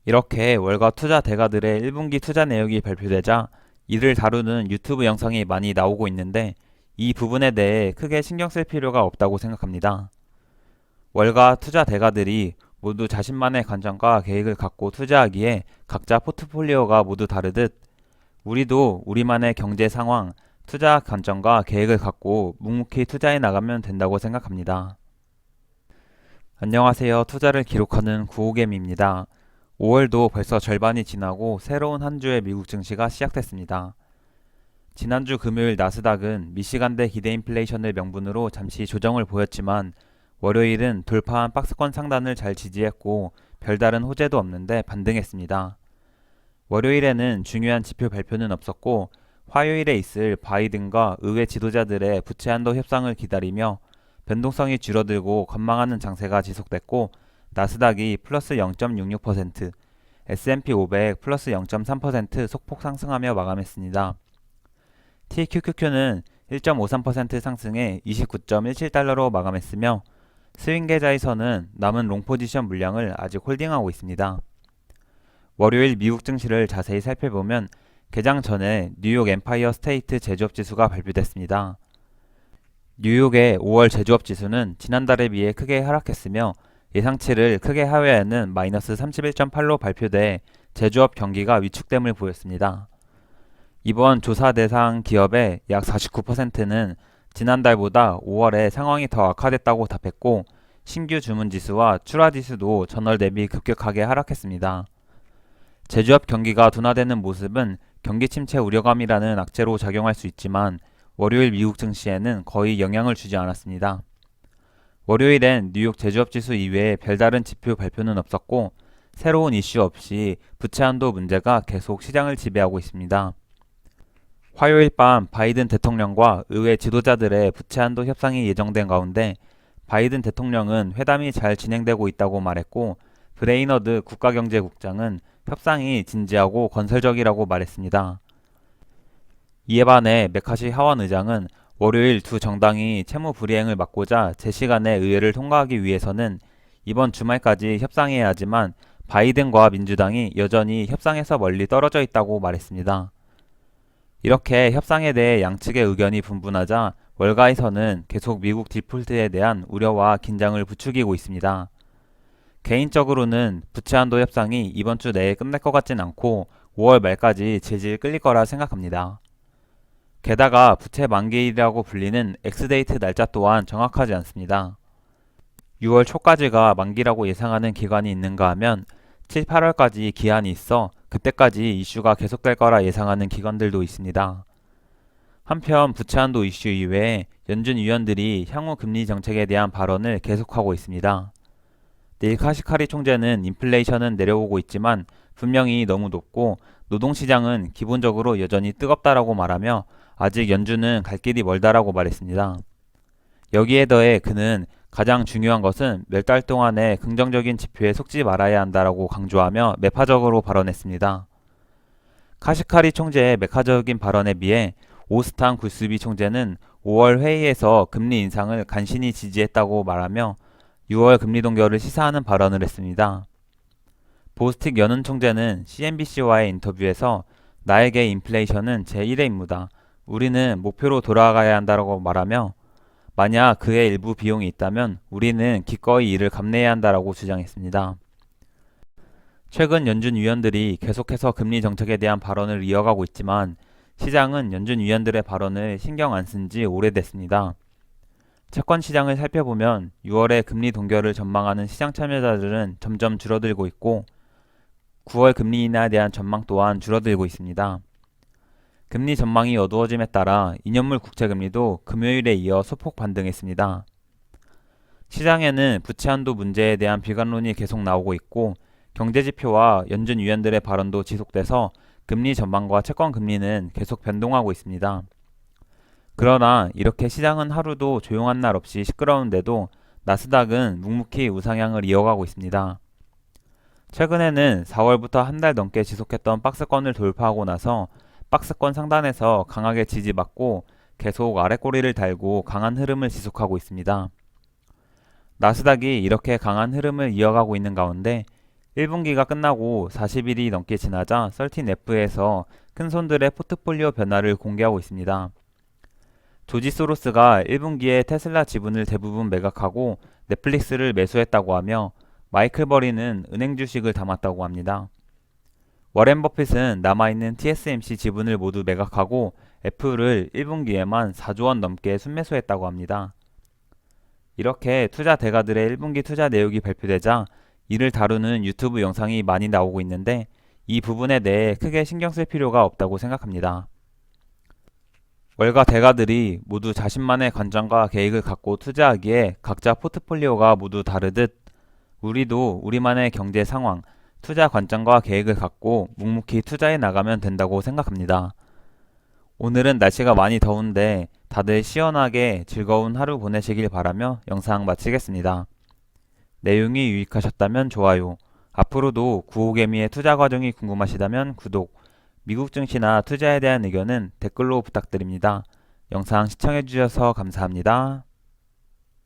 이렇게 월가 투자 대가들의 1분기 투자 내역이 발표되자 이를 다루는 유튜브 영상이 많이 나오고 있는데 이 부분에 대해 크게 신경 쓸 필요가 없다고 생각합니다. 월가 투자 대가들이 모두 자신만의 관점과 계획을 갖고 투자하기에 각자 포트폴리오가 모두 다르듯 우리도 우리만의 경제 상황, 투자 관점과 계획을 갖고 묵묵히 투자해 나가면 된다고 생각합니다. 안녕하세요. 투자를 기록하는 구호겜입니다. 5월도 벌써 절반이 지나고 새로운 한 주의 미국 증시가 시작됐습니다. 지난주 금요일 나스닥은 미시간대 기대 인플레이션을 명분으로 잠시 조정을 보였지만 월요일은 돌파한 박스권 상단을 잘 지지했고 별다른 호재도 없는데 반등했습니다. 월요일에는 중요한 지표 발표는 없었고 화요일에 있을 바이든과 의회 지도자들의 부채 한도 협상을 기다리며 변동성이 줄어들고 관망하는 장세가 지속됐고 나스닥이 플러스 0.66%, S&P 500 플러스 0.3% 소폭 상승하며 마감했습니다. TQQQ는 1.53% 상승해 29.17달러로 마감했으며 스윙 계좌에서는 남은 롱 포지션 물량을 아직 홀딩하고 있습니다. 월요일 미국 증시를 자세히 살펴보면 개장 전에 뉴욕 엠파이어 스테이트 제조업 지수가 발표됐습니다. 뉴욕의 5월 제조업 지수는 지난달에 비해 크게 하락했으며 예상치를 크게 하회하는 마이너스 31.8로 발표돼 제조업 경기가 위축됨을 보였습니다. 이번 조사 대상 기업의 약 49%는 지난달보다 5월에 상황이 더 악화됐다고 답했고 신규 주문 지수와 출하 지수도 전월 대비 급격하게 하락했습니다. 제조업 경기가 둔화되는 모습은 경기 침체 우려감이라는 악재로 작용할 수 있지만 월요일 미국 증시에는 거의 영향을 주지 않았습니다. 월요일엔 뉴욕 제조업 지수 이외에 별다른 지표 발표는 없었고 새로운 이슈 없이 부채 한도 문제가 계속 시장을 지배하고 있습니다. 화요일 밤 바이든 대통령과 의회 지도자들의 부채 한도 협상이 예정된 가운데 바이든 대통령은 회담이 잘 진행되고 있다고 말했고 브레이너드 국가경제국장은 협상이 진지하고 건설적이라고 말했습니다. 이에 반해 메카시 하원 의장은 월요일 두 정당이 채무 불이행을 막고자 제 시간에 의회를 통과하기 위해서는 이번 주말까지 협상해야 하지만 바이든과 민주당이 여전히 협상에서 멀리 떨어져 있다고 말했습니다. 이렇게 협상에 대해 양측의 의견이 분분하자 월가에서는 계속 미국 디폴트에 대한 우려와 긴장을 부추기고 있습니다. 개인적으로는 부채 한도 협상이 이번 주 내에 끝날 것 같진 않고 5월 말까지 질질 끌릴 거라 생각합니다. 게다가 부채 만기일이라고 불리는 엑스데이트 날짜 또한 정확하지 않습니다. 6월 초까지가 만기라고 예상하는 기관이 있는가 하면 7, 8월까지 기한이 있어 그때까지 이슈가 계속될 거라 예상하는 기관들도 있습니다. 한편 부채 한도 이슈 이외에 연준 위원들이 향후 금리 정책에 대한 발언을 계속하고 있습니다. 닐 카시카리 총재는 인플레이션은 내려오고 있지만 분명히 너무 높고 노동시장은 기본적으로 여전히 뜨겁다라고 말하며 아직 연준은 갈 길이 멀다라고 말했습니다. 여기에 더해 그는 가장 중요한 것은 몇 달 동안의 긍정적인 지표에 속지 말아야 한다라고 강조하며 매파적으로 발언했습니다. 카시카리 총재의 매파적인 발언에 비해 오스탄 굴스비 총재는 5월 회의에서 금리 인상을 간신히 지지했다고 말하며 6월 금리 동결을 시사하는 발언을 했습니다. 보스틱 연은 총재는 CNBC와의 인터뷰에서 나에게 인플레이션은 제1의 임무다. 우리는 목표로 돌아가야 한다고 말하며 만약 그의 일부 비용이 있다면 우리는 기꺼이 이를 감내해야 한다고 주장했습니다. 최근 연준 위원들이 계속해서 금리 정책에 대한 발언을 이어가고 있지만 시장은 연준 위원들의 발언을 신경 안 쓴 지 오래됐습니다. 채권 시장을 살펴보면 6월에 금리 동결을 전망하는 시장 참여자들은 점점 줄어들고 있고 9월 금리 인하에 대한 전망 또한 줄어들고 있습니다. 금리 전망이 어두워짐에 따라 2년물 국채금리도 금요일에 이어 소폭 반등했습니다. 시장에는 부채 한도 문제에 대한 비관론이 계속 나오고 있고 경제지표와 연준 위원들의 발언도 지속돼서 금리 전망과 채권 금리는 계속 변동하고 있습니다. 그러나 이렇게 시장은 하루도 조용한 날 없이 시끄러운데도 나스닥은 묵묵히 우상향을 이어가고 있습니다. 최근에는 4월부터 한 달 넘게 지속했던 박스권을 돌파하고 나서 박스권 상단에서 강하게 지지받고 계속 아랫꼬리를 달고 강한 흐름을 지속하고 있습니다. 나스닥이 이렇게 강한 흐름을 이어가고 있는 가운데 1분기가 끝나고 40일이 넘게 지나자 13F에서 큰손들의 포트폴리오 변화를 공개하고 있습니다. 조지 소로스가 1분기에 테슬라 지분을 대부분 매각하고 넷플릭스를 매수했다고 하며 마이클 버리는 은행 주식을 담았다고 합니다. 워렌 버핏은 남아있는 TSMC 지분을 모두 매각하고 애플을 1분기에만 4조 원 넘게 순매수했다고 합니다. 이렇게 투자 대가들의 1분기 투자 내역이 발표되자 이를 다루는 유튜브 영상이 많이 나오고 있는데 이 부분에 대해 크게 신경 쓸 필요가 없다고 생각합니다. 월가 대가들이 모두 자신만의 관점과 계획을 갖고 투자하기에 각자 포트폴리오가 모두 다르듯 우리도 우리만의 경제 상황, 투자 관점과 계획을 갖고 묵묵히 투자해 나가면 된다고 생각합니다. 오늘은 날씨가 많이 더운데 다들 시원하게 즐거운 하루 보내시길 바라며 영상 마치겠습니다. 내용이 유익하셨다면 좋아요. 앞으로도 구호개미의 투자 과정이 궁금하시다면 구독, 미국 증시나 투자에 대한 의견은 댓글로 부탁드립니다. 영상 시청해주셔서 감사합니다.